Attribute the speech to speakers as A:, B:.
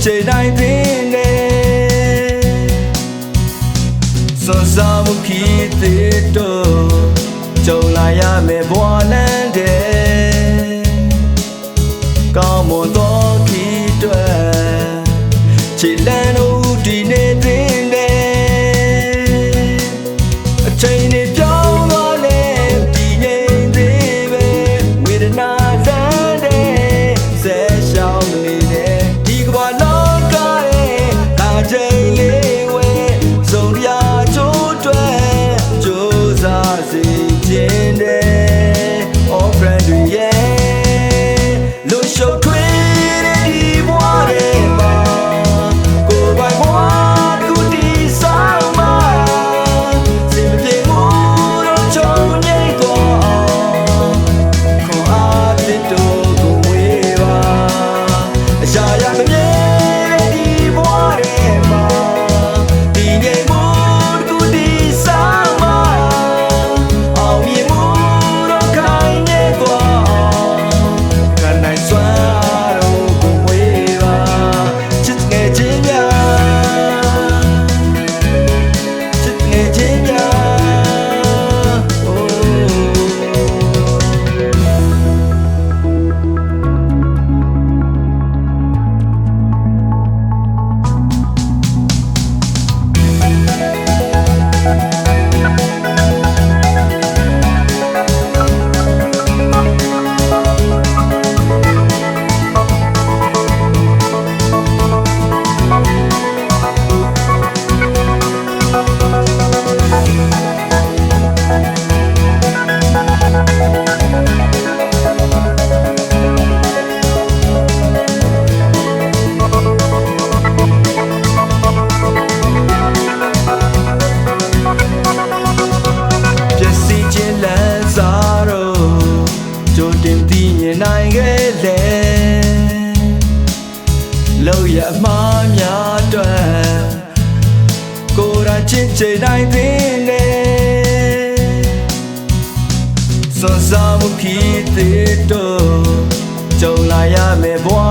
A: ချိန်တိုင်းတွင်နေစွန်စားမှုခီးသေးတော့ကြုံလာရမယ်ဘဝလမ်းတဲ့ကောင်းမွန်သောခီးတွေခြေလမ်းတို့ဒီနေ့တွင်နေအချိန်တွေပြောင်းသွားလဲဒီငိမ်သေးပဲဝေဒနာတန်းတဲ့ဆဲရှောင်းနေတဲ့ဒီကမ္ဘာလောကရဲ့အချိန်လေးဝဲစုံရချိုးတွဲကြိုးစားစေခြင်းတဲ့ all friend တွေရဲ့လူရှုပ်ထွေးတဲ့ဒီဘဝတွေမှာကိုယ်ပိုင်ဘဝကူတီဆောင်မှာစင်ပြေမှုတော့ချုံငိမ့်သွားခွန်အားသစ်တို့ကိုဝေးပါအရာရာမမြဲတဲ့ဒီဘဝတွေမှာဒီငိမ့်မှုကူတီဆောင်မှာအောင်မြင်မှုတော့ခိုင်နေသွားခံနိုင်စွမ်းတော့ကိုဝေးပါချစ်ငယ်ချင်းများချစ်ငယ်ချင်းများနိုင်ခဲ့လေလောက်ရအမှားများအတွက်ကိုယ်တိုင်ချစ်ချိန်တိုင်းတွင်နေစွန်စားမှုခီးသေးတော့ကြုံလာရမယ်ဘဝ